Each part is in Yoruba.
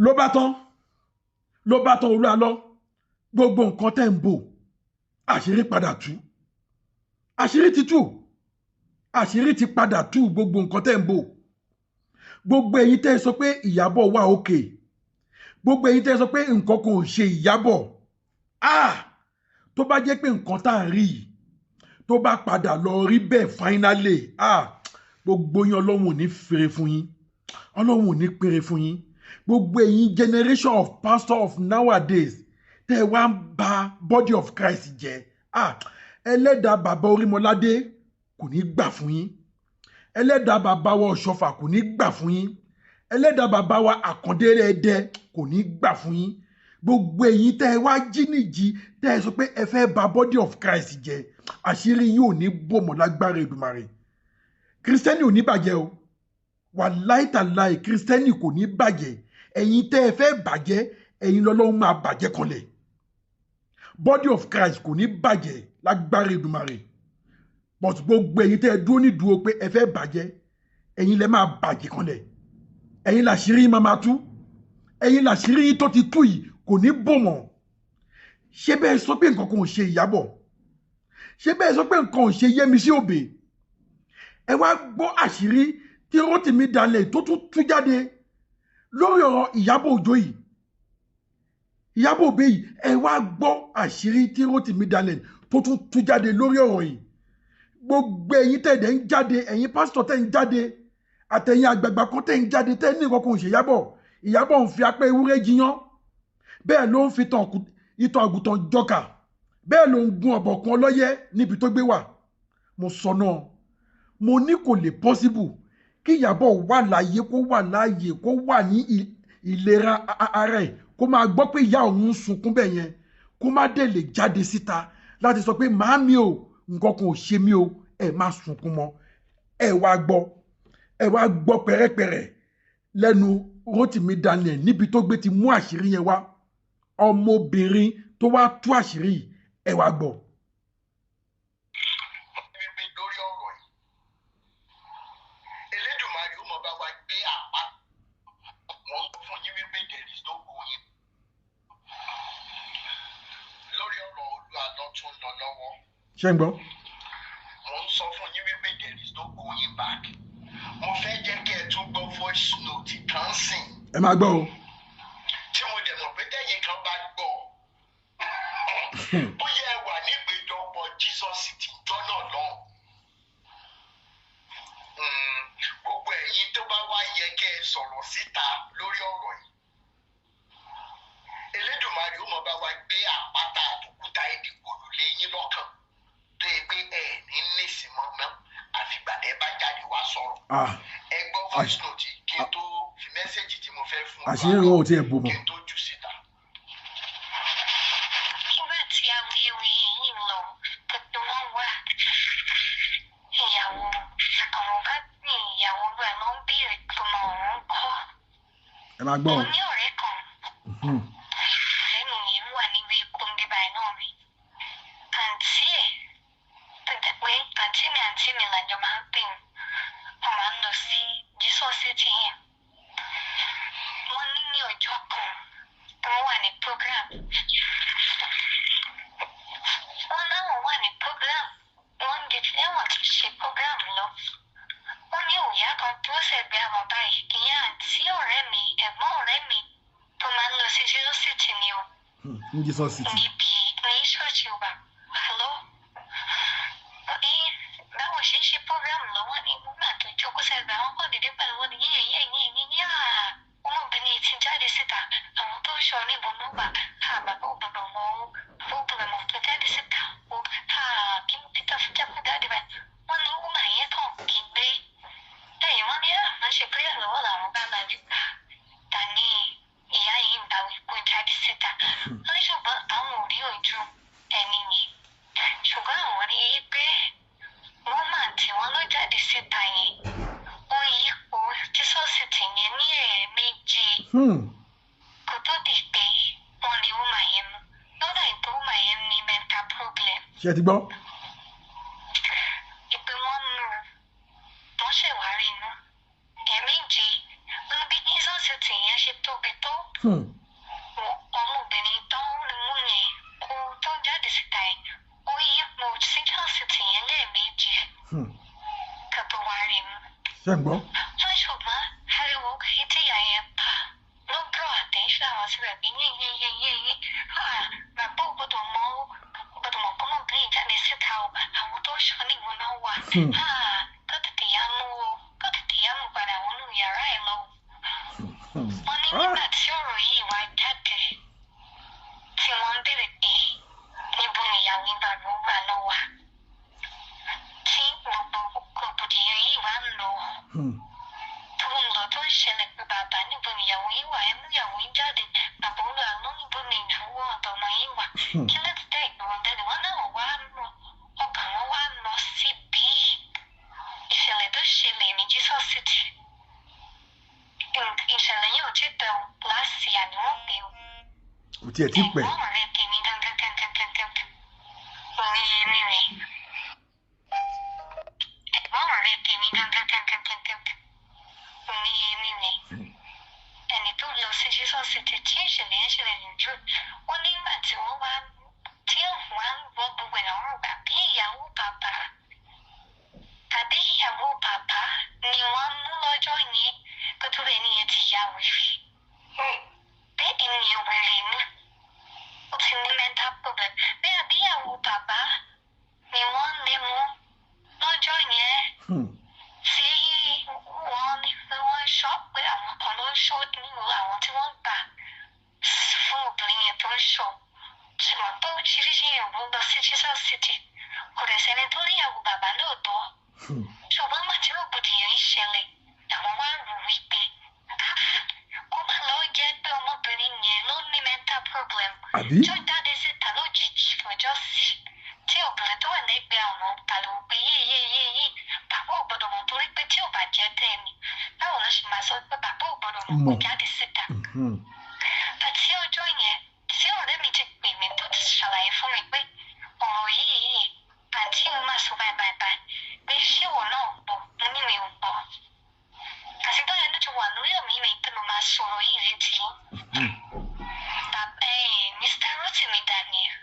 ló bá tán Olúwa lọ gbogbo nǹkan tẹ́ ń bò àṣírí padà tú àṣírí ti tú àṣírí ti padà tú gbogbo nǹkan tẹ́ ń bò gbogbo èyí tẹ́ sọ pé Ìyábọ̀ wà òkè gbogbo èyí tẹ́ sọ pé nǹkan kò ṣe Ìyábọ̀ tó bá jẹ́ pé nǹkan tá à ń rí tó bá padà lọ rí bẹ́ẹ̀ finally gbogbo yín Ọlọ́run ò ní fèrè fún yín Ọlọ́run ò ní pèrè fún yín gbogbo ẹ̀yin generation of pastor of nowadays tẹ́ wá ń ba body of Christ jẹ́ ẹlẹ́dàá bàbá Orímọládé kò ní gbà fún yín ẹlẹ́dàá bàbá wa Ọ̀ṣọ́fà kò ní gbà fún yín ẹlẹ́dàá bàbá wa Àkàndé Ẹdẹ kò ní gbà fún yín gbogbo ẹ̀yin tẹ́ wá jíníjì tẹ́ sọ pé ẹ fẹ́ ba body of Christ jẹ́ àṣírí yín ò ní bò mọ́ lágbára Èdùmàrè kírísítẹ́nì ò ní bàjẹ́ o wàláhì tàláhì kírísítẹ́nì kò ní bàjẹ́ ẹ̀yin tẹ́ ẹ fẹ́ bàjẹ́ ẹ̀yin lọ́lọ́run máa bàjẹ́ kanlẹ̀ body of Christ kò ní bàjẹ́ lágbára Èdùmàrè but gbogbo ẹ̀yin tẹ́ ẹ dúró ní dúró pé ẹ fẹ́ bàjẹ́ ẹ̀yin lẹ máa bàjẹ́ kanlẹ̀ ẹ̀yin làṣírí yín máa tú ẹ̀yin làṣírí yín tó ti tú yìí kò ní bò mọ́ ṣé bẹ́ẹ̀ sọ pé nǹkan kan ò ṣe Ìyábọ̀ ṣé bẹ́ẹ̀ sọ pé nǹkan ò ṣe Yẹ́misí Òbè ẹ wá gbọ́ àṣírí tí Rótìmí Daniel tó tún tú jáde lórí ọ̀rọ̀ Ìyábọ̀ Òjó yìí Ìyábọ̀ Òbè yìí ẹ wá gbọ́ àṣírí tí Rótìmí Daniel tó tún tú jáde lórí ọ̀rọ̀ yìí gbogbo ẹ̀yin tẹ̀dẹ̀ ń jáde ẹ̀yin pásítọ̀ tẹ̀ ń jáde àtẹ̀yin àgbààgbà kan tẹ̀ ń jáde tẹ̀ ní nǹkan kan ò ṣe Ìyábọ̀ ń fi apẹ́ ewúrẹ́ jiyán bẹ́ẹ̀ ló ń fi ìtàn àgùntàn jọkà bẹ́ẹ̀ ló ń gun ọ̀bọ̀kún ọlọ́yẹ́ níbi tó gbé wà mo sọ náà mo ní kò lè possible kí Ìyábọ̀ wà láàyè kó wà láàyè kó wà ní ìlera ara ẹ̀ kó máa gbọ́ pé ìyá òun ń sunkún bẹ́ẹ̀ yẹn kó má dé lè jáde síta láti sọ pé màámi o nǹkan kan ò ṣe mí o ẹ má sunkún mọ́ ẹ wá gbọ́ pẹ̀rẹ́pẹ̀rẹ́ lẹ́nu Rótìmí Daniel níbi tó gbé ti mú àṣírí yẹn wá ọmọbìnrin tó wá tú àṣírí yìí ẹ wá gbọ́. ṣé ń gbọ́. mo ń sọ fún yín wípé there is no going back. mo fẹ́ jẹ́ kí ẹ tún gbọ́ voice note kan sìn. ẹ máa gbọ́ o. tí mo dẹ̀ mọ̀ pé tẹ́yìn kan bá gbọ́ bóyá ẹ wà nígbèjọpọ̀ Jesus City jọ́nà lọ. gbogbo ẹ̀yin tó bá wá yẹ kẹ́ ẹ sọ̀rọ̀ síta lórí ọ̀rọ̀ yìí. Elédùmarè ó mọ̀ bá wa gbé àpáta àtòkúta ìdìgbòlù lé yín lọ́kàn tó yẹ pé ẹ ní nísìmọ́ mọ́ àfìgbà ẹ bá jáde wá sọ̀rọ̀. ẹ gbọ́ voice note kí n tó fi mẹ́sẹ̀gì tí mo fẹ́ fún wa àṣírí wọn ò tiẹ̀ bò mọ́. kí n tó jù síta. nígbà tí awuyewuye yìí ń lọ gbogbo wọn wà ìyàwó àwọn bá ní ìyàwó rẹ ló ń béèrè tó mọ òun kọ́. ẹ máa gbọ́ o. mo ní ọ̀rẹ́ kan lẹ́nu yìí wà níbi kóńgé báyìí náà rí àǹtí ẹ̀ tẹ̀tẹ̀ pé àǹtí mi làjọ máa ń pè wọ́n máa ń lọ sí Jesus City yẹn. wọ́n ní ọjọ́ kan wọ́n wà ní program wọ́n láwọn wà ní program wọ́n ń gẹ̀ẹ́sì ẹ̀wọ̀n tó ṣe program lọ. wọ́n ní òòyà kan tó ṣẹ̀gbẹ́ àwọn báyìí ìyá àǹtí ọ̀rẹ́ mi ẹ̀gbọ́n ọ̀rẹ́ mi tó máa ń lọ sí Jesus City ni o. ní Jesus City. níbi ní ṣọ́ọ̀ṣì wa hello. báwo ṣe ń ṣe program lọ́wọ́ ní nígbà tó jókòó sẹ́gbẹ̀ẹ́ àwọn kan dìde pẹ̀lú wọn ní yíyá ọmọbìnrin ti jáde síta àwọn tó ń ṣọ níbo ló wà bàbá òbúrò mọ́ òbúrò mọ́ tó jáde síta ó kí n peter fún jákú jáde báyìí wọ́n ní wọ́n máa yẹ kàn kí n gbé ẹ̀yìn wọn ní àwọn ṣe pé lọ́wọ́ làwọn bá máa dì dání ìyá yìí ń bá wí kó jáde síta wọ́n ṣùgbọ́n àwọn ò rí ojú ẹni yìí ṣùgbọ́n àwọn rí i pé wọ́n máa tí wọ́n lọ jáde síta yẹn wọ́n yípo Jesus City yẹn ní ẹ̀ẹ̀mejì kó tó di pé wọ́n lè wọ́n máa yẹn mú lọ́dọ̀ ìpè wọ́n máa yẹn ní mental problem. ṣé ẹ ti gbọ́. ìpè wọ́n nù wọ́n ṣèwárí inú ẹ̀ẹ̀mejì wọ́n bí Jesus City yẹn yẹn ṣe tóbi tó ọmọbìnrin tó ń mú yẹn kó tó jáde síta yẹn ó yípo Central City yẹn lẹ́ẹ̀mejì kó tó wá rí mu. ṣé ń gbọ́. wọ́n ṣùgbọ́n ariwo etí ìyá yẹn pa ló bọ̀ àtẹ̀ṣọ́ àwọn síbẹ̀ bí yéyéyéyé bàbá ò gbọ́dọ̀ mọ̀ kọ́mọbìnrin jáde síta o àwọn tó ṣọ́ níwò náà wà kó tètè yá mú padà wọnú yàrá ẹ̀ lọ. wọ́n ní nígbà tí ọ̀rọ̀ yìí wá jáde tí wọ́n béèrè pé níbo ni ìyàwó ìgbàgbọ́ náà wà tí gbogbo kòbòdìyàn yìí wá ń lọ tó ń lọ tó ń ṣẹlẹ̀ pé bàbá níbo ni ìyàwó yìí wà ẹ̀mú ìyàwó yìí jáde bàbá olùwà ló níbo ni ìyàwó ọ̀dọ́mọ yìí wà kí ló ti dá ìgbọ̀n jáde wọ́n náà wá lọ ọkàn wọn wá lọ síbi ìṣẹ̀lẹ̀ tó ṣẹlẹ̀ ní Jesus City. ìṣẹ̀lẹ̀ yìí ò tí tẹ̀ ọ́ láti àníwọ̀n pé o. kò tiẹ̀ tí pẹ́. ẹ̀gbọ́n rẹ̀ tèmi gangan orí eré rẹ̀. ẹ̀gbọ́n rẹ̀ tèmi gangan orí eré rẹ̀. ẹni tó lọ sí Jesus City tí ìṣẹ̀lẹ̀ yẹn ṣẹlẹ̀ lójú wọ́n nígbà tí wọ́n wá tí wọ́n á gbọ́ gbogbo ẹ̀ wọ́n gbà bí ìyàwó bàbá ni wọ́n mú lọ́jọ́ yẹn kó tó bẹ́ẹ̀ nìyẹn ti yá wèrè. bẹ́ẹ̀ ènìyàn wèrè ni ó ti ní mental problem bẹ́ẹ̀ bí ìyàwó bàbá ni wọ́n lé mú lọ́jọ́ yẹn tí wọ́n ní pé wọ́n ṣọ́ pé àwọn kan ló ń ṣọ́ nínú àwọn tí wọ́n gbà fún obìnrin yẹn tó ń ṣọ́ ṣùgbọ́n pé oríṣiríṣi ìyàwó lọ sí Jesus City kò dẹ̀ sẹ́ni tó níyàwó bàbá lóòótọ́ ṣùgbọ́n màtí rògbòdìyàn ń ṣẹlẹ̀ àwọn wá rò wípé kó má lọ jẹ́ pé ọmọbìnrin yẹn ló ní mental problem tí ó jáde síta lójijì lọ́jọ́ sí tí obìnrin tó wà lẹ́gbẹ̀ẹ́ àwọn pariwo pé yéyéyéyé bàbá ò gbọ́dọ̀ mọ̀ torí pé tí ò bá jẹ́ tẹ̀mí báwo ló ṣe máa sọ pé bàbá ò gbọ́dọ̀ mọ̀ kó jáde síta. àti ọjọ́ yẹn tí ọ̀rẹ́ mi ti pè mí tó ti ṣàlàyé fún mi pé ọ̀rọ̀ yìí àǹtí mi máa sọ báyìí pé ṣé ìwọ náà gbọ́ mo ní mi ò gbọ́ àti báyìí ló ti wà lórí ọ̀mí mi pé mo máa sọ̀rọ̀ yìí létí. Mr. Rotimi Daniel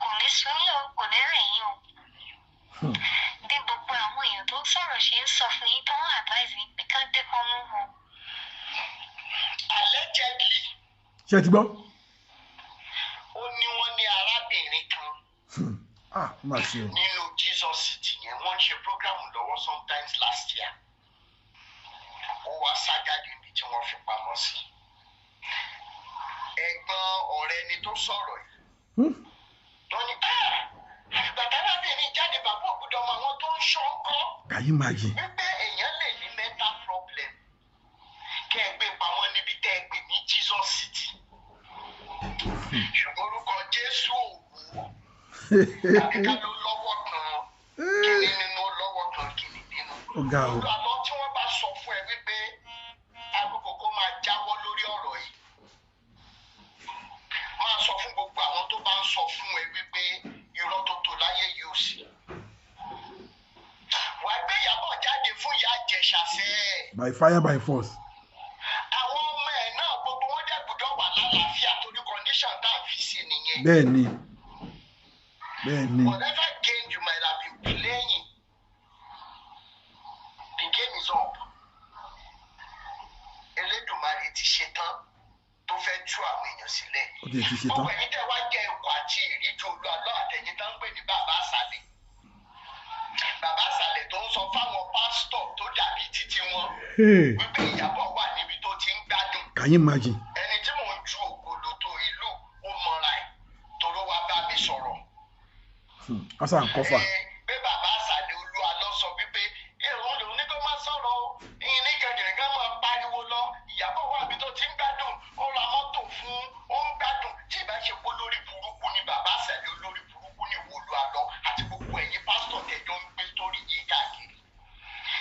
kò ní sún o kò ní rẹ̀ yín o. bí gbogbo àwọn èèyàn tó sọ̀rọ̀ ṣe ń sọ fún yín tó ń advise mi pé ká dé kan mú wọn. allegedly. ṣé ẹ ti gbọ́. ó ní wọ́n ní arábìnrin kan. má ṣe o. nínú Jesus City yẹn wọ́n ṣe program lọ́wọ́ sometimes last year. ó wá sájáde níbi tí wọ́n fi pamọ́ sí. ẹ̀gbọ́n ọ̀rẹ́ ni tó sọ̀rọ̀ yìí. wọ́n ní àgbàdo arábìnrin jáde bàbá òkúta ọmọ àwọn tó ń ṣọ́ ń kọ́. kàyí máa yé. wípé èèyàn lè ní mental problem kẹ́ ẹ gbé pamọ́ níbi tẹ́ ẹ gbé ní Jesus City. ṣùgbọ́n orúkọ Jésù òwò tàbí ká ló lọ́wọ́ kan kìíní nínú lọ́wọ́ kan kìíní nínú. olùlànà tí wọ́n bá sọ fún ẹ wípé agbókòkò máa jáwọ́ lórí ọ̀rọ̀ yìí máa sọ fún gbogbo àwọn tó bá ń sọ fún ẹ wípé irọ́ tó tó láyé yìí ò sí. wàá gbé Ìyábọ̀ jáde fún Ìyá Ìjẹ̀ṣà sẹ́ẹ̀. by fire by force. àwọn ọmọ ẹ̀ náà gbogbo wọn dẹ̀ gbọ́dọ̀ wà lálàáfíà torí condition tá a fi sí nìyẹn. bẹ́ẹ̀ni. whatever game you might have been playing the game is up. Elédùmarè ti ṣe tán tó fẹ́ tú àwọn èèyàn sílẹ̀. ó ti ṣe tán. gbogbo ẹ̀yin tẹ́ wá jẹ́ ikọ̀ àti ìríjú Olúalọ́ àtẹ̀yìn tó ń pè ní bàbá àṣàlẹ̀. bàbá àṣàlẹ̀ tó ń sọ fáwọn pásítọ̀ tó dàbí títí wọn wípé Ìyábọ̀ wà níbi tó ti ń gbádùn. Can you imagine? ẹni tí mò ń ju ògbóló tó ìlú ó mọra ẹ̀ toró wá bá mi sọ̀rọ̀. asa n kọfà. pé bàbá àṣàlẹ̀ Olúalọ́ sọ wípé èrò lòun ní kó má sọ̀rọ̀ o ìyìn ní kẹ̀kẹ́ kan máa pariwo lọ Ìyábọ̀ wà níbi tó ti ń gbádùn ó ra mọ́tò fún ó ń gbádùn tí ìbá ṣe pé olórí burúkú ni bàbá àṣàlẹ̀ olórí burúkú ni Olúalọ́ àti gbogbo ẹ̀yin pásítọ̀ tẹ̀jọ́ ń gbé sórí yìí káàkiri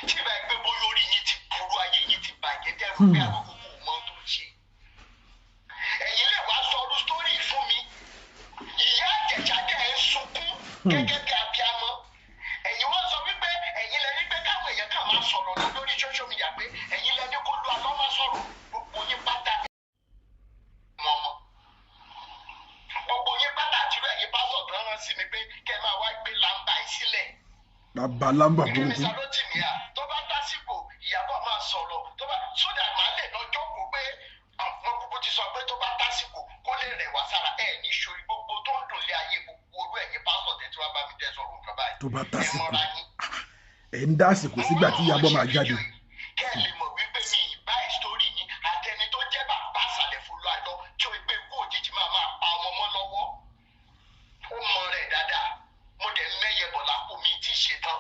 tí ìbá gbé bóyá orí yín ti burú ayé yín ti bàjẹ́ dẹ́rù pé àkókò kò mọ tó ń ṣe. ẹ̀yin lè wá sọ ọdún sítórì fún mi Ìyá Ìjẹ̀ṣà dẹ̀ ń sunkún gẹ́gẹ́ bí abiyamọ ẹ̀yin wọ́n sọ wípé ẹ̀yin lẹni pé káwọn èèyàn kàn máa sọ̀rọ̀ lórí social media pé ẹ̀yin lẹni kó Olúalọ́ máa sọ̀rọ̀ gbogbo yín pátá bàbá lámbà burúkú. Mr. Rotimi tó bá dásìkò Ìyábọ̀ máa sọ̀rọ̀ tó bá sódà máa lè lọ jókòó pé àwọn gbogbo ti sọ pé tó bá dásìkò kó lè rẹ̀ wá sára ẹ̀ ní sori gbogbo tó ń dùn lé ayé gbogbo orú ẹ̀yìn pásítọ̀ tẹ̀ tí wọ́n bá mi tẹ̀ sọ̀rọ̀ nǹkan báyìí. tó bá dásìkò ẹ̀ ń dásìkò sígbà tí Ìyábọ̀ máa jáde. kẹ́ ẹ lè mọ̀ wípé mi ìbá ìsítórì yín àtẹni tó jẹ́ bàbá àṣàlẹ̀ fúlù àjọ tí ó gbé ikú òjijì máa pa ọmọ mọ́ lọ́wọ́ ó mọ rẹ̀ dáadáa mo dẹ̀ mẹ́yẹ bọ̀ lápò mi tí ì ṣe tán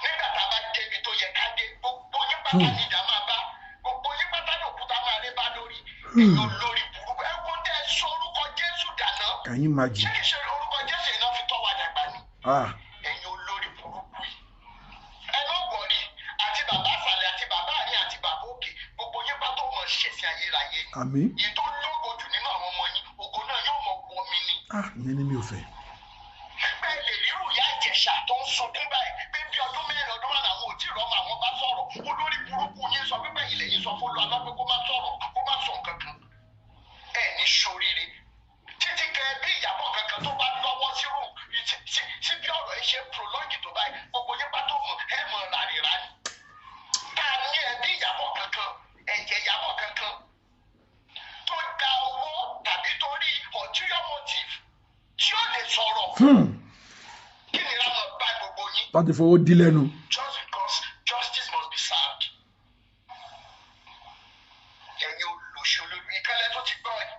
nígbà tá a bá débi tó yẹ ká dé gbogbo yín pátá ní ìdá máa bá gbogbo yín pátá ní òkúta máa rí bá lórí èèyàn lórí burúkú ẹ wo tẹ sọ orúkọ Jésù dáná Can you imagine? ṣé kìí ṣe orúkọ Jésù iná fi tọ́ wa dàgbà ni ẹ̀yin olórí burúkú yìí ẹ má wọrí àti bàbá àṣàlẹ̀ àti bàbá àárín àti bàbá òkè gbogbo yín pátá ó mọ ṣẹ̀sìn ayérayé ni àmín. èyí tó lógo jù nínú àwọn ọmọ yín ògo náà yóò mọ wọ mi ni. ìyẹn ni mi ò fẹ́. bẹ́ẹ̀ lè rírù ìyá Ìjẹ̀ṣà tó ń sunkún báyìí pé bí ọdún mẹ́rin ọdún márùn àwọn òtí rọ́ọ̀mù àwọn bá sọ̀rọ̀ olórí burúkú yín sọ pé bẹ́ẹ̀ ilẹ̀ yín sọ fún olùwàlọ́ pé kó má sọ̀rọ̀ kó má sọ nǹkan kan ẹ̀ ní ṣoríire títí kẹ bí Ìyábọ̀ kankan tó bá lọ́wọ́ sírù sí bí ọ̀rọ̀ ẹ ṣe prolonge tó báyìí gbogbo yín bá tó mọ̀ ẹ mọ̀ ràrìrà ni ká ní ẹbí Ìyábọ̀ kankan ẹ̀jẹ̀ Ìyábọ̀ kankan tó da owó tàbí torí ulterior motive tí ó lè sọ̀rọ̀ kí ni láwọn bá gbogbo yín. láti fowó dí lẹ́nu. Just because justice must be served. ẹ̀yin olùṣòlù ìkẹlẹ̀ tó ti gbọ́ ẹ̀.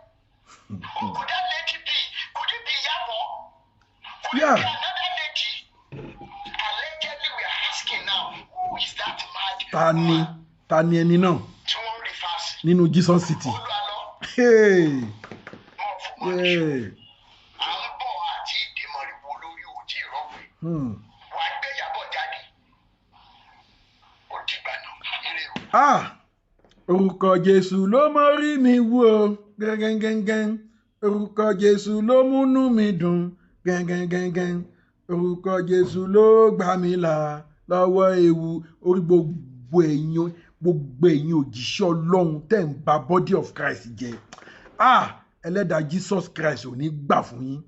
could that lady be could it be Ìyábọ̀? Could it be another lady? Allegedly we are asking now who is that mad woman? ta ni ẹni náà tí wọ́n rí fásitì. nínú Jesus City. Olúwalọ. Mọ̀ fún mọ́ níṣó. À ń bọ̀ àti ìdèmọ̀rìwò lórí òjì ìrọ́pẹ́. Wà á gbé Ìyábọ̀ jáde. Ó dìgbà náà nílé o. Orúkọ Jésù ló mórí mi wú o gẹ́gẹ́gẹ́gẹ́. Orúkọ Jésù ló múnú mi dùn gẹ́gẹ́gẹ́gẹ́. Orúkọ Jésù ló gbà mí là lọ́wọ́ ewu. Orí gbogbo ẹ̀yin òjíṣẹ́ Ọlọ́run tẹ̀ ń ba body of Christ jẹ́. Ẹlẹ́dàá Jesus Christ ò ní gbà fún yín.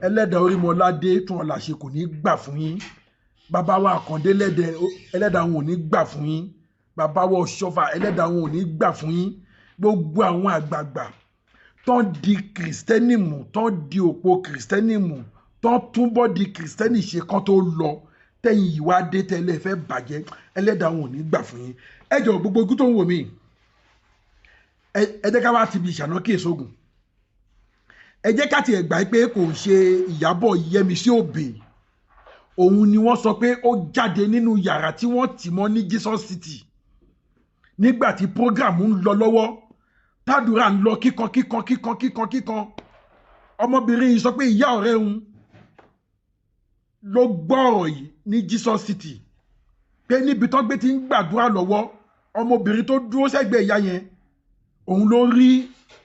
Ẹlẹ́dàá Orímọládé tún ọ̀la ṣe kò ní gbà fún yín. Bàbá wa Àkàndé ẹlẹ́dàá wọn ò ní gbà fún yín. Bàbá wa Ọ̀ṣọ́fà ẹlẹ́dàá wọn ò ní gbà fún yín. Gbogbo àwọn àgbààgbà tán di kìrìsìtẹ́nì mú tán di òpó kìrìsìtẹ́nì mú tán túbọ̀ di kìrìsìtẹ́nì ṣe kán tó lọ tẹ̀yìn ìwà dé tẹ́lẹ̀ fẹ́ bàjẹ́ ẹlẹ́dàá wọn ò ní gbà fún yín. Ẹ jọ̀ọ́ gbogbo ikú tó ń wò mí ẹ jẹ́ ká wá ti bí ìṣàná kí èso ògùn. Ẹ jẹ́ ká tiẹ̀ gbà pé kò ṣe Ìyábọ̀ Yẹ́misí Òbè òun ni wọ́n sọ pé ó jáde nínú yàrá tí wọ́n tì mọ́ ní Jesus City nígbà tí program ń lọ lọ́wọ́ tádùrà ń lọ kíkan ọmọbìnrin yìí sọ pé ìyá ọ̀rẹ́ òun ló gbọ́ ọ̀rọ̀ yìí ní Jesus City pé níbi tó gbé ti ń gbàdúrà lọ́wọ́ ọmọbìnrin tó dúró sẹ́gbẹ̀ẹ́ ìyá yẹn òun ló rí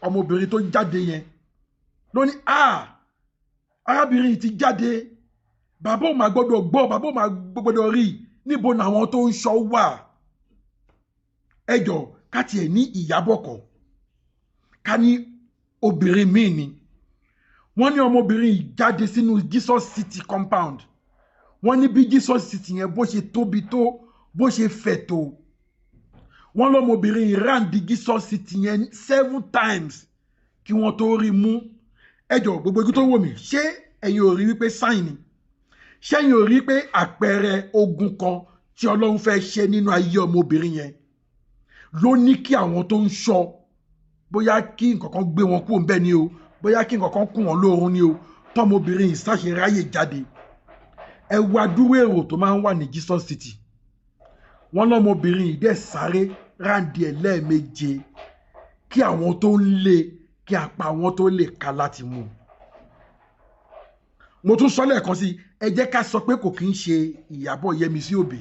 ọmọbìnrin tó jáde yẹn ló ní arábìnrin yìí ti jáde bàbá ò máa gbọ́dọ̀ gbọ́ bàbá ò máa gbọ́dọ̀ rí níbo làwọn tó ń ṣọ́ wà. Ẹ jọ̀ọ́ ká tiẹ̀ ní Ìyábọ̀ kọ́ ká ní obìnrin míì ni wọ́n ní ọmọbìnrin yìí jáde sínú Jesus City compound wọ́n ní bí Jesus City yẹn bó ṣe tóbi tó bó ṣe fẹ̀ tó wọ́n lọ́mọbìnrin yìí ráǹdì Jesus City yẹn 7 times kí wọ́n tó rí mú. Ẹ jọ̀ọ́ gbogbo ikú tó wò mí ṣé ẹ̀yin ò rí wípé sáìn ni ṣé ẹ̀yin ò rí pé àpẹẹrẹ ogun kan tí Ọlọ́run fẹ́ ṣe nínú ayé ọmọbìnrin yẹn ló ní kí àwọn tó ń ṣọ́ bóyá kí nǹkan kan gbé wọn kúrò ńbẹ̀ ni o bóyá kí nǹkan kan kún wọn lóorun ni o tọmọbìnrin yìí ṣàṣe ráyè jáde. Ẹ wo adúrú èrò tó máa ń wà ní Jesus City wọ́n lọ́mọbìnrin yìí dẹ̀ sáré ráǹdì ẹ̀ lẹ́ẹ̀méje kí àwọn tó ń lé kí apá àwọn tó lè ká láti mú. Mo tún sọ lẹ́ẹ̀kan sí ẹ jẹ́ ká sọ pé kò kí ń ṣe Ìyábọ̀ Yẹ́misí Òbè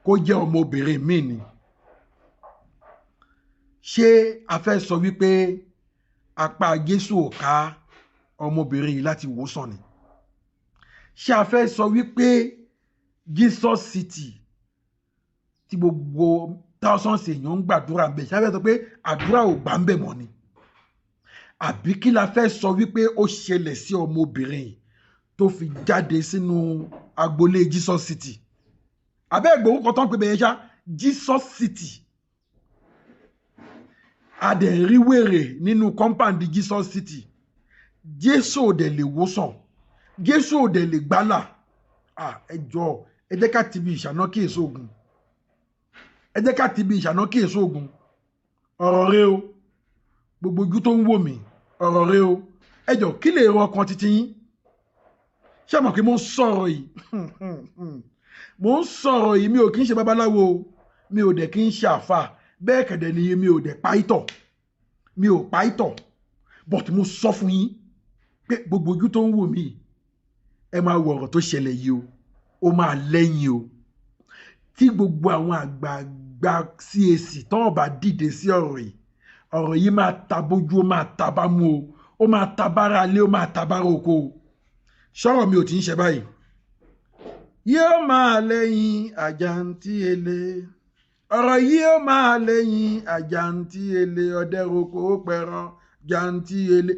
kó jẹ́ ọmọbìnrin míì ni. Ṣé a fẹ́ sọ wípé apá Jésù ò ká ọmọbìnrin yìí láti wòsàn ni? Ṣé a fẹ́ sọ wípé Jesus City tí gbogbo thousands èèyàn ń gbàdúrà ń bẹ̀ ṣé a fẹ́ sọ pé àdúrà ò gbà ń bẹ̀ mọ́ ni? Àbí kí la fẹ́ sọ wípé ó ṣẹlẹ̀ sí ọmọbìnrin yìí tó fi jáde sínú agboolé Jesus City abẹ́ ìgbòho kan tó ń pè bẹ́ẹ̀ ṣá Jesus City adẹ̀ríwèrè nínú compound Jesus City Jésù ò dẹ̀ lè wòsàn Jésù ò dẹ̀ lè gbálà ẹ jọ̀ọ́ ẹ jẹ́ ká ti bí ìṣáná kí èso ogun ẹ jẹ́ ká ti bí ìṣáná kí èso ogun ọ̀rọ̀ rẹ o gbogbo ojú tó ń wò mí ọ̀rọ̀ rẹ o ẹ jọ̀ọ́ kí lè rọ ọkàn títí yín ṣé mọ̀ pé mo ń sọ̀rọ̀ yìí mi ò kí ń ṣe babaláwo mi ò dẹ̀ kí ń ṣe àfà bẹ́ẹ̀ kẹ̀dẹ̀ ni mi ò dẹ̀ pa ìtọ̀ but mo sọ fún yín pé gbogbo ojú tó ń wò mí ẹ máa wo ọ̀rọ̀ tó ṣẹlẹ̀ yìí o ó máa lẹ́yìn o tí gbogbo àwọn àgbààgbà CAC tó bá dìde sí ọ̀rọ̀ yìí máa ta bójú ó máa ta bámú o ó máa ta bára lé ó máa ta bára oko o sọ̀rọ̀ mi ò tí ń ṣe báyìí yóò máa lẹ́yìn àjàntí ele ọ̀rọ̀ yìí ó máa lẹ́yìn àjàntí ele ọ̀dẹ́roko ó pẹran jàntí ele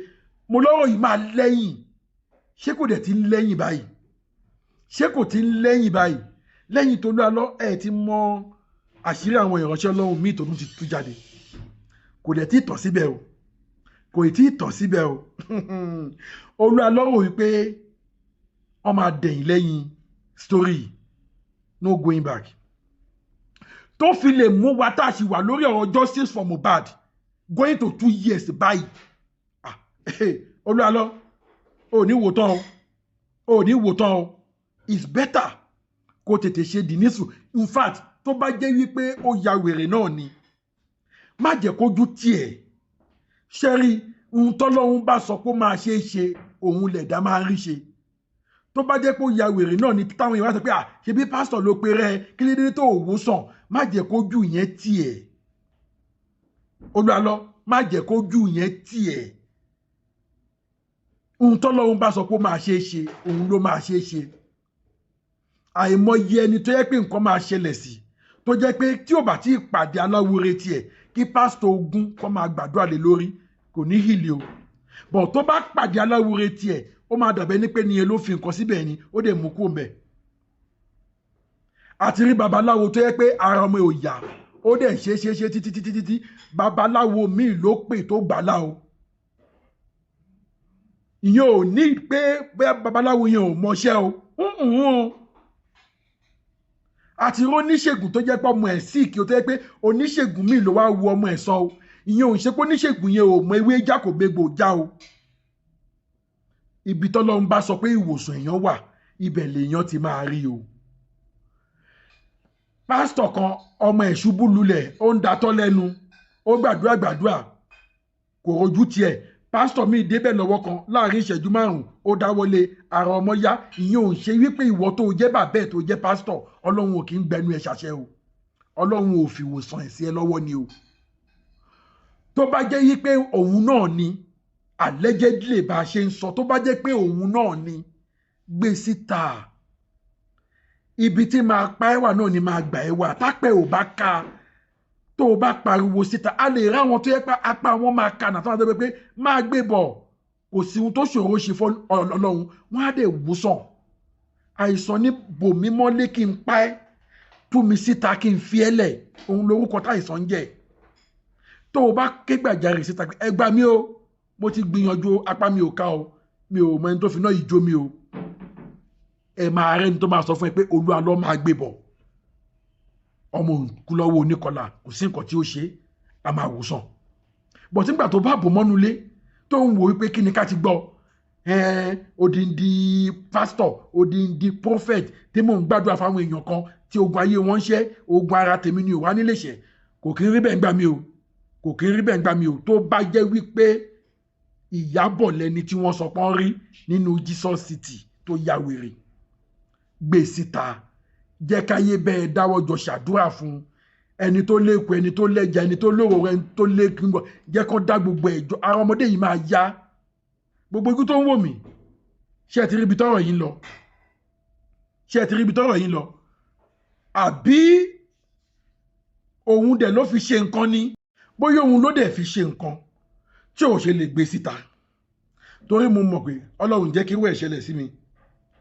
mo lọ́rọ̀ yìí máa lẹ́yìn ṣé kò dẹ̀ ti ń lẹ́yìn báyìí lẹ́yìn tó lọ́ ẹ̀ ti mọ àṣírí àwọn ìránṣẹ́ Ọlọ́run míì tó tún ti tú jáde kò dẹ̀ tí tàn síbẹ̀ o Olúwa lọ́rọ̀ wípé wọ́n máa dẹ̀yìn lẹ́yìn story no going back tó fi lè mú wa tá a sì wà lórí ọ̀rọ̀ justice for Mohbad going to 2 years báyìí Olúwa lọ ò ní wò tán o it's better kó tètè ṣe dìnísù in fact tó bá jẹ́ wípé ó ya wèrè náà ni má jẹ́ kójú tiẹ̀ ṣẹ́rí ohun tọ́lọ́run bá sọ pé ó máa ṣe é ṣe òun lẹ̀dá máa ń rí ṣe tó bá jẹ́ pé ó ya wèrè náà ni táwọn èèyàn wá sọ pé ṣe bí pásítọ̀ ló pe rẹ kí ló dé tó òwò sàn má jẹ́ kójú yẹn tiẹ̀ Olúwa lọ má jẹ́ kójú yẹn tiẹ̀ ohun tọ́lọ́run bá sọ pé ó máa ṣe é ṣe òun ló máa ṣe é ṣe àìmọye ẹni tó yẹ pé nǹkan máa ṣẹlẹ̀ sí tó jẹ́ pé tí ò bá tí ì pàdé aláwòrè tiẹ̀ kí pásítọ̀ ogun kó máa gbàdúrà lé lórí kò ní hìlì o bọ̀ tó bá pàdé aláwòrè tiẹ̀ ó máa dàbẹ́ ní pé nìyẹn ló fi nǹkan síbẹ̀ ni ó dẹ̀ mú kó mbẹ̀ àti rí babaláwo tó yẹ pé ara ọmọ ò yá ó dẹ̀ ṣe títí babaláwo míì ló pè tó gbàlá o ìyẹn ò ní pé babaláwo yẹn ò mọṣẹ́ o àti oníṣègùn tó jẹ́ pé ọmọ ẹ̀ sí kí o tó yẹ pé oníṣègùn míì ló wá wo ọmọ ẹ̀ sàn o ìyẹn ò ń ṣe pé oníṣègùn yẹn ò mọ ewé já kò gbégbò já o ibi tọ́lọ́run bá sọ pé ìwòsàn èèyàn wà ibẹ̀ lèèyàn ti máa rí o pásítọ̀ kan ọmọ ẹ̀ ṣubú lulẹ̀ ó ń datọ́ lẹ́nu ó gbàdúrà kò rojú tiẹ̀ pásítọ̀ míì débẹ̀ lọ́wọ́ kan láàrin ìṣẹ́jú 5 ó dáwọ́lé ara ọmọ yá ìyẹn ò ń ṣe wípé ìwọ tó jẹ́ bàbá ẹ̀ tó jẹ́ pásítọ̀ Ọlọ́run ò kì í gbẹnu ẹ̀ ṣàṣẹ o Ọlọ́run ò fi wòsàn ẹ̀ sí ẹ lọ́wọ́ ni o tó bá jẹ́ yí pé òun náà ni allegedly bá a ṣe ń sọ tó bá jẹ́ pé òun náà ni gbé síta ibi tí máa pa ẹ́ wà náà ni máa gbà ẹ́ wà tápẹ́ ò bá ka tó o bá pariwo síta a lè ráwọn tó yẹ pé apá wọn máa ka nàtọ́ àti pé máa gbé bọ̀ kò sí ohun tó ṣòro ṣe fún Ọlọ́run wọn á dẹ̀ wòsàn àìsàn ní bòmí mọ́lé kí n pa ẹ́ tú mi síta kí n fi ẹ́ lẹ̀ òun lórúkọ táìsàn ń jẹ́ tó o bá ké gbàjarè síta pé ẹ gbà mí o mo ti gbìyànjú apá mi ò ká o mi ò mọ ẹni tó fi náà ìjó mi o ẹ máa rẹ́ni tó máa sọ fún ẹ pé Olúwa ló máa gbé bọ̀ ọmọ òǹkú lọ́wọ́ oníkọlà kò sí nǹkan tí ó ṣe a máa wòsàn bọ̀tí nígbà tó bá bò mọ́nulé tó ń wò wípé kí ni ká ti gbọ́ odindi pásítọ̀ odindi prophet tí mò ń gbàdúrà fáwọn èèyàn kan tí ogun ayé wọn ń ṣe ogun ara tèmi ni ò wá nílé ṣe kò kí ń rí bẹ́ẹ̀ ń gbà mí o tó bá jẹ́ wípé Ìyábọ̀ lẹni tí wọ́n sọ pọ́n rí nínú Jesus City tó ya wèrè gbé síta jẹ́ káyé bẹ́ẹ̀ dáwọ́ jọ ṣàdúrà fún ẹni tó léèkó ẹni tó lẹ́jà ẹni tó lóró ẹni tó léèkó jẹ́ kó dá gbogbo ẹ̀jọ́ ara ọmọdé yìí máa yá gbogbo ikú tó ń wò mí ṣé ẹ ti rí ibi tọ́rọ̀ yìí lọ àbí òun dẹ̀ ló fi ṣe nǹkan ni bóyá òun ló dẹ̀ fi ṣe nǹkan tí ò ṣe lè gbé síta torí mo mọ̀ pé Ọlọ́run jẹ́ kí irú ẹ̀ ṣẹlẹ̀ sí mi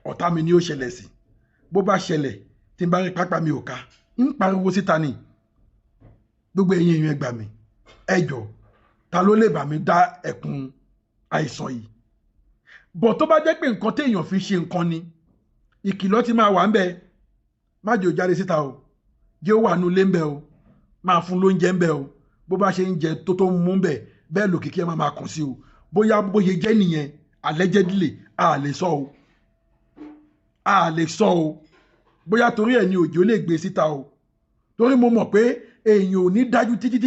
ọ̀tá mi ni ó ṣẹlẹ̀ sí bó bá ṣẹlẹ̀ tí n bá rí pápá mi ò ká ń pariwo síta ni gbogbo ẹ̀yin èèyàn ẹ gbà mí ẹ jọ̀ọ́ ta ló lè bá mi dá ẹ̀kún àìsàn yìí bọ̀ tó bá jẹ́ pé nǹkan téèyàn fi ṣe nǹkan ni ìkìlọ̀ ti máa wà ń bẹ má jẹ́ ó jáde síta o jẹ́ ó wà nú ilé ń bẹ o máa fún lóúnjẹ ń bẹ o bó bá ṣe ń jẹ tó ń mú ń bẹ bẹ́ẹ̀ lòkìkí ẹ máa kàn sí o bóyá bó ṣe jẹ́ nìyẹn allegedly a lè sọ o a lè sọ o bóyá torí ẹ̀ ni òjò lè gbé síta o torí mo mọ̀ pé èèyàn ò ní dájú títí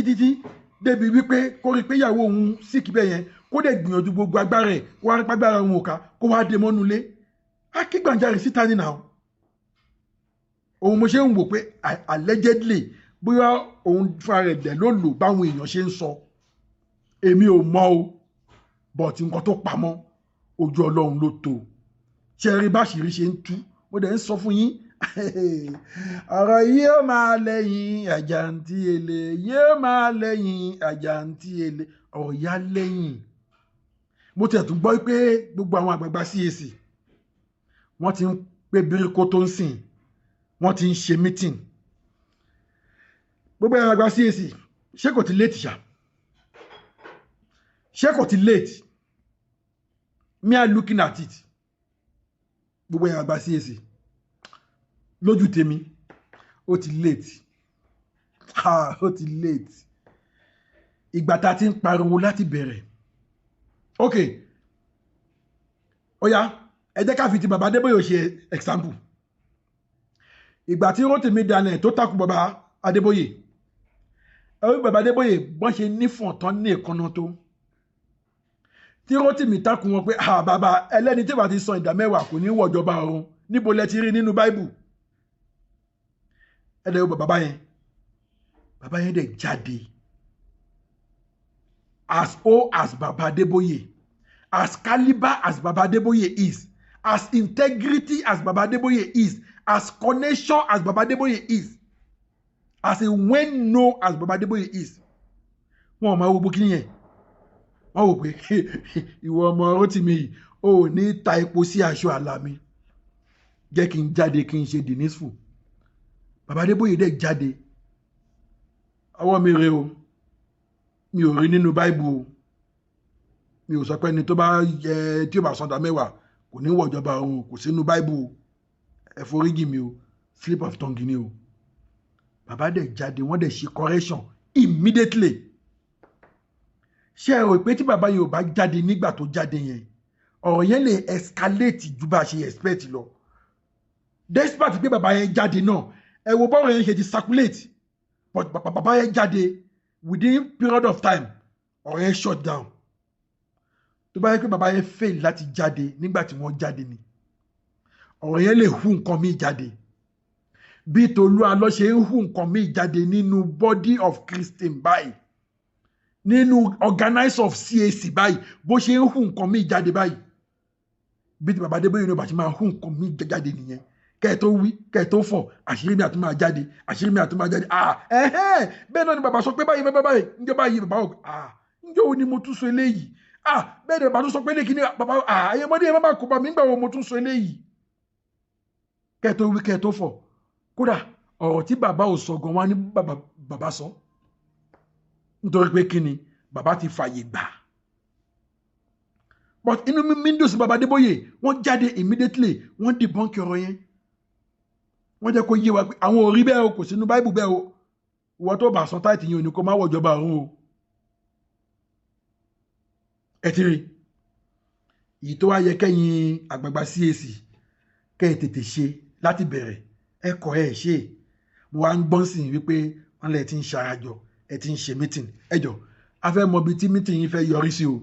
débi wípé kó rí pé ìyàwó òun síkì bẹ́ẹ̀ yẹn kó dẹ̀ gbìyànjú gbogbo agbára ẹ̀ kó wá rí pàgbára òun ò ká kó wá dé mọ́nú ilé á kí gbàǹjarè síta nínà o òun mo ṣe ń wò pé allegedly bóyá òun fúnra rẹ̀ dẹ̀ ló lò báwọn èèyàn ṣe ń sọ èmi ò mọ̀ o bọ̀tí nǹkan tó pamọ́ ojú Ọlọ́run ló tó ṣe rí báṣìírí ṣe ń tú mo dẹ̀ ń sọ fún yín ọ̀rọ̀ yóò máa lẹ́yìn àjàǹtí èlé yóò máa lẹ́yìn àjàǹtí èlé ọ̀rọ̀ yá lẹ́yìn mo tẹ̀ tún gbọ́ pé gbogbo àwọn àgbààgbà CAC wọ́n ti ń pé bíríkó tó ń sìn wọ́n ti ń ṣe meeting gbogbo àwọn àgbààgbà CAC ṣé kò ti late ṣá ṣé kò ti late me are looking at it gbogbo àwọn àgbààgbà CAC lójú tèmi ó ti late ó ti late ìgbà tá a ti ń pariwo láti bẹ̀rẹ̀ ok ó yá ẹ jẹ́ ká fi ti bàbá Adébóyè ṣe example ìgbà tí Rótìmí Daniel tó takùn bàbá Adébóyè ẹ̀rí bàbá Adébóyè bọ́n ṣe nífọ̀n tán ní èkánná tó tí Rótìmí takùn wọn pé bàbá ẹlẹ́ni tí wàá ti san ìdá mẹ́wàá kò ní wọ̀jọba ọ̀run níbo lẹ ti rí nínú Bible ẹ̀dẹ̀ yóò bàbá yẹn dẹ̀ jáde as old as Baba Adébóyè as caliber as Baba Adébóyè is as integrity as Baba Adébóyè is as connection as Baba Adébóyè is as a well-known as Baba Adébóyè is wọn ò máa wo bókí yẹn wọn wò pé ìwọ ọmọ Rótìmí ò ní ta epo sí aṣọ àlà mi jẹ́ kí n jáde kí n ṣe dìnísfù Baba Adébóyè dẹ̀ jáde ọwọ́ mi rè o mi ò rí nínú Bible o mi ò sọ pé ẹni tó bá yẹ tí ó bá sọdá mẹ́wàá kò ní wọ̀jọba ọ̀run kò sínú Bible o ẹ foríjì mi o slip of tongue ni o bàbá dẹ̀ jáde wọ́n dẹ̀ ṣe correction immediately ṣé ẹ rò pé tí bàbá yóò bá jáde nígbà tó jáde yẹn ọ̀rọ̀ yẹn lè escalate ju bá a ṣe expect lọ despite pé bàbá yẹn jáde náà ẹ wo bọ́ọ̀rọ̀ yẹn ṣe ti circulate but bàbá yẹn jáde within period of time ọ̀rọ̀ yẹn shut down tó bá yẹ pé bàbá yẹn fail láti jáde nígbà tí wọ́n jáde ni ọ̀rọ̀ yẹn lè hu nǹkan míì jáde bí Tolúalọ́ ṣe ń hu nǹkan míì jáde nínú body of Christian báyìí nínú organize of CAC báyìí bó ṣe ń hu nǹkan míì jáde báyìí bí ti bàbá Adébóyè ní bá ṣe máa hu nǹkan míì jáde nìyẹn kẹ́ẹ̀ tó wí kẹ́ẹ̀ tó fọ̀ àṣírí mi àtúmọ̀ jáde àṣírí mi àtúmọ̀ jáde bẹ́ẹ̀ náà ni bàbá sọ pé báyìí báyìí ǹjẹ́ báyìí bàbá ǹjẹ́ òun ni mo tún sọ eléyìí bẹ́ẹ̀ ni bàbá tún sọ pé léèkì ní bàbá ayémọ́dé yẹn má kó bá mi nígbà wo mo tún sọ eléyìí kẹ́ẹ̀ tó wí kẹ́ẹ̀ tó fọ̀ kódà ọ̀rọ̀ tí bàbá ò sọ gan wá ní bàbá sọ nítorí pé kí ni bàbá ti fààyè gbà but inú mi ń dùn sí bàbá Adébóyè wọ́n jáde immediately wọ́n debunk ọ̀rọ̀ yẹn wọ́n jẹ́ kó yé wa pé àwọn ò rí bẹ́ẹ̀ o kò sínú Bible bẹ́ẹ̀ o ìwọ tó bá sọ táìtì yẹn ò ní kó má wọ̀jọba ọ̀run o ẹ ti rí èyí tó wá yẹ kẹ́yìn àgbààgbà CAC kẹ́yìn tètè ṣe láti bẹ̀rẹ̀ ẹ kọ́ ẹ ṣe mo wá ń gbọ́n sí i wípé wọ́n lẹ̀ ti ń ṣarajọ ẹ ti ń ṣe meeting ẹjọ́ a fẹ́ mọ ibi tí meeting yín fẹ́ yọrí sí o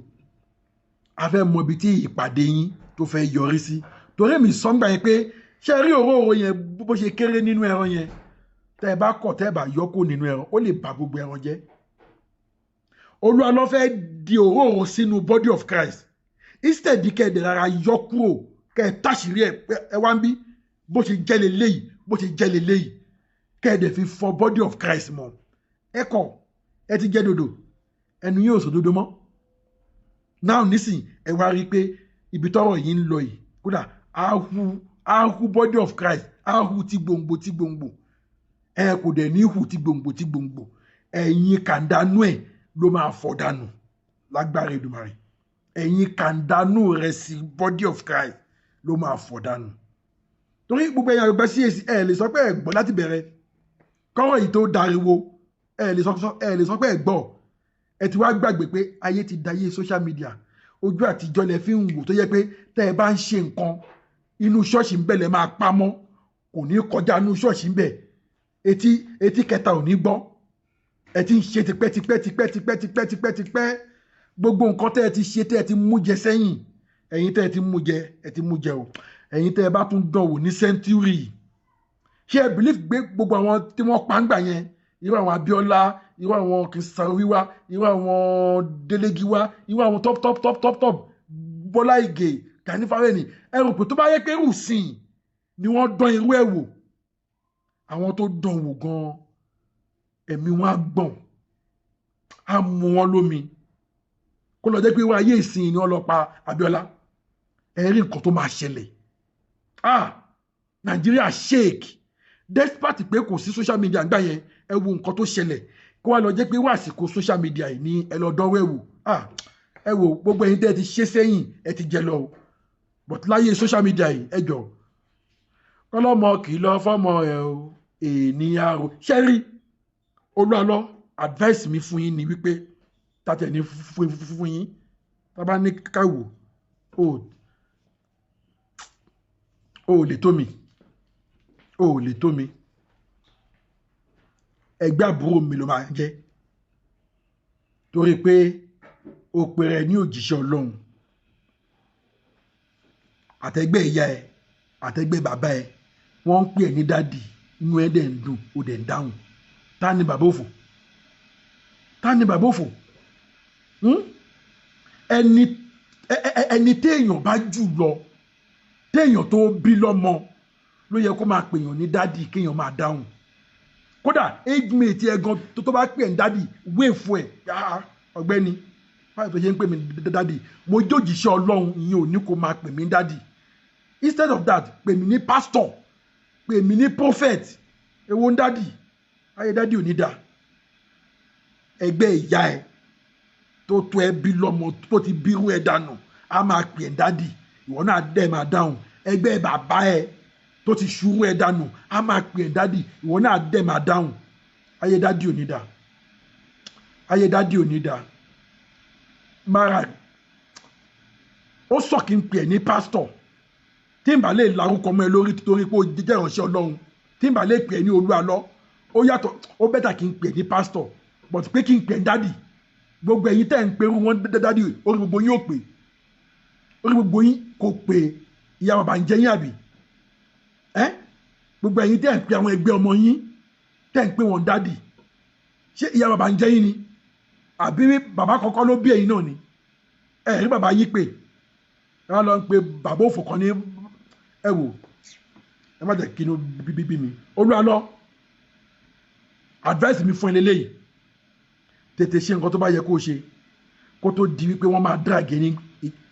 a fẹ́ mọ ibi tí ìpàdé yín tó fẹ́ yọrí sí torí mi sọ́ngbà yẹn pé ṣe rí òróró yẹn bó ṣe kéré nínú ẹran yẹn tẹ́ ẹ bá kọ̀ tẹ́ ẹ bá yọ kó nínú ẹran ó lè bà gbogbo ẹran jẹ́ Olúwa fẹ́ di òróró sínú body of Christ instead kẹ́ ẹ dẹ̀ rárá yọ kúrò kẹ́ ẹ táṣìírí ẹ wá ń bí bó ṣe jẹ́ leléyìí bó ṣe jẹ́ leléyìí kẹ́ ẹ dẹ̀ fi fọ body of Christ mọ́ ẹ kọ̀ ẹ ti jẹ́ dodo ẹnu yóò sọ dodo mọ́ now nísìn ẹ wá rí i pé ibi tọ́rọ̀ yìí ń lọ yìí kódà ahu body of Christ ahu ti gbòǹgbò ẹ kò dẹ̀ ní ihu ti gbòǹgbò ẹ̀yin kàndánù ẹ̀ ló máa fọ̀ dànù lágbára Èdùmàrè ẹ̀yin kàndánù rẹ̀ sí body of Christ ló máa fọ̀ dànù torí gbogbo ẹ̀yàn àgbẹ̀ sí èsì ẹ̀ lè sọ pé ẹ̀ gbọ́ láti bẹ̀rẹ̀ kọ́rọ̀ yìí tó dariwo ẹ̀ lè sọ pé ẹ̀ gbọ́ ẹ ti wá gbàgbé pé ayé ti dayé social media ojú àtijọ́ lẹ fi ń wò tó yẹ pé tẹ́ ẹ bá ń ṣe nǹkan inú ṣọ́ọ̀ṣì ń bẹ̀ lẹ máa pamọ́ kò ní kọjá inú ṣọ́ọ̀ṣì ń bẹ̀ etí kẹta ò ní gbọ́ ẹ ti ń ṣe tipẹ́ gbogbo nǹkan tẹ́ ẹ ti ṣe tẹ́ ẹ ti mú jẹ sẹ́yìn ẹ̀yin tẹ́ ẹ ti mú jẹ o ẹ̀yin tẹ́ ẹ bá tún dánwò ní sẹ́ńtúrì ṣé ẹ believe gbé gbogbo àwọn tí wọ́n pa ń gbà yẹn irú àwọn Abíọ́lá irú àwọn Kìsàwíwá irú àwọn Délégiwá irú àwọn top Bọ́lá Ìgè Gani Fáwẹ́nì ẹ rò pé tó bá yẹ pé rùsìn ni wọ́n dán irú ẹ̀ wò àwọn tó dán wò gan ẹ̀mí wọn á gbọ̀n á mú wọn lómi kó lọ jẹ́ pé wọ́n ayé ìsìn ni wọ́n lọ pa Abíọ́lá ẹ rí nǹkan tó máa ṣẹlẹ̀ Nàìjíríà shake despite pé kò sí social media ńgbà yẹn ẹ wo nǹkan tó ṣẹlẹ̀ kó wá lọ jẹ́ pé wá àsìkò social media yìí ní ẹ lọ dánwò ẹ wò ẹ wo gbogbo ẹ̀yin tẹ́ ẹ ti ṣe sẹ́yìn ẹ ti jẹ lọ o but láyé social media yìí ẹ jọ kọlọ́mọ kìlọ̀ fọ́mọ ẹ o ènìyàn o ṣẹ́rí Olúalọ́ advice mi fún yín ni wípé tàtẹ̀ ní fún yín tábà ní káwò o lè tó mi ẹgbẹ́ àbúrò mi ló máa jẹ́ torí pé o pèrè ní òjíṣẹ́ Ọlọ́run àtẹgbẹ́ ìyá ẹ àtẹgbẹ́ bàbá ẹ wọ́n ń pè ẹ́ ní dádì inú ẹ̀ dẹ̀ ń dùn ó dẹ̀ ń dáhùn ta ni bàbá òfò ẹni téèyàn bá jù lọ téèyàn tó bí lọ́mọ ló yẹ kó máa pèèyàn ní dádì kéèyàn máa dáhùn kódà age mate ẹ gan tó bá pè ń dádì wéèfù ẹ ọ̀gbẹ́ni báyìí tó ṣe ń pè mí dádì mo jójìṣẹ́ Ọlọ́run ìyẹn ò ní kó máa pè mí dádì instead of that pè mí ní pastor pè mí ní prophet èwo ń dádì ayé dádì ò ní dá ẹgbẹ́ ìyá ẹ tó tó ẹ bí lọ́mọ tó ti bírú ẹ dànù á máa pè ẹ́ dádì ìwọ náà dẹ̀ máa dáhùn ẹgbẹ́ bàbá ẹ tó ti ṣubú ẹ dànù á máa pè ẹ́ dádì ìwọ náà dẹ̀ máa dáhùn ayé dádì ò ní dá mara ó sọ kí n pè ẹ́ ní pásítọ̀ tí n bá lè larúkọ mọ́ ẹ lórí torí pé ó jẹ́ ìránṣẹ́ Ọlọ́run tí n bá lè pè ẹ́ ní Olúalọ́ ó yàtọ̀ ó bẹ́tà kí n pè ẹ́ ní pásítọ̀ but pé kí n pè ẹ́ dádì gbogbo ẹ̀yin tẹ́ ń perú wọn dádì orí gbogbo yín ò pè orí gbogbo yín kò pè ìyá bàbá ń jẹ yín àbí gbogbo ẹ̀yin tẹ́ ń pe àwọn ẹgbẹ́ ọmọ yín tẹ́ ń pe wọn dádì ṣé ìyá bàbá ń jẹ yín ni àbí bàbá kọ́kọ́ ló bí ẹ̀yin náà ni rí bàbá yín pè ẹ lọ ń pe bàbá òfò kan ní ẹ wò ẹ má jẹ́ kí inú bíbí mi Olúalọ́ advice mi fún ẹ lélẹ́yìí tètè ṣe nǹkan tó bá yẹ kó o ṣe kó tó di wípé wọ́n máa drag ní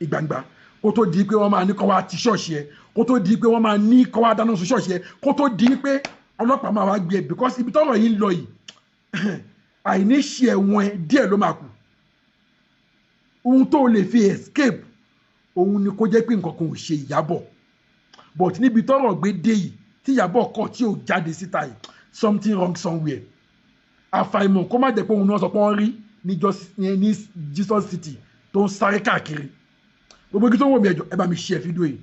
ìgbàgbà kó tó di pé wọ́n máa ní kó wá ti ṣọ́ọ̀ṣì ẹ kó tó di pé wọ́n máa ní kó wá dáná sun ṣọ́ọ̀ṣì ẹ kó tó di pé ọlọ́pàá máa wá gbé ẹ because ibi tọ́rọ̀ yìí ń lọ yìí àìní ṣe ẹ̀wọ̀n ẹ díẹ̀ ló máa kù ohun tó lè fi escape òun ni kó jẹ́ pé nǹkan kan ò ṣe Ìyábọ̀ but níbi tọ́rọ̀ gbé dé yìí tí Ìyábọ̀ kọ̀ tí ò jáde síta yìí something wrong somewhere àfàìmọ̀ kó má jẹ́ pé òun náà sọ pé wọ́n rí ní Jesus City tó ń sáré káàkiri gbogbo igi tó wò mí ẹjọ ẹ bá mi share fídíò yìí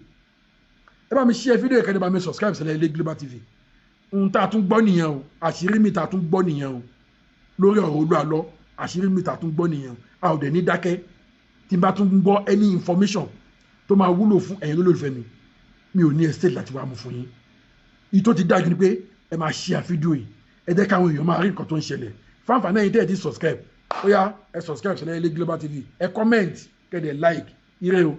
kẹ́ni bá mi subscribe sílẹ̀ ilé Global TV ohun tá a tún gbọ́ nìyẹn o àṣírí mi tá a tún gbọ́ nìyẹn o lórí ọ̀rọ̀ Olúalọ́ àṣírí mi tá a tún gbọ́ nìyẹn o a ò dẹ̀ ní dákẹ́ tí n bá tún gbọ́ any information tó máa wúlò fún ẹ̀yin lólùfẹ́ mi ò ní estate láti wá mú fún yín ìyí tó ti dájú ni pé ẹ máa share fídíò yìí ẹ jẹ́ káwọn èèyàn máa rí nǹkan tó ń ṣẹlẹ̀ fáǹfààní ẹ̀yin tẹ́ ẹ ti subscribe ó yá ẹ subscribe sílẹ̀ ilé Global TV ẹ comment kẹ́dẹ̀ like ire o.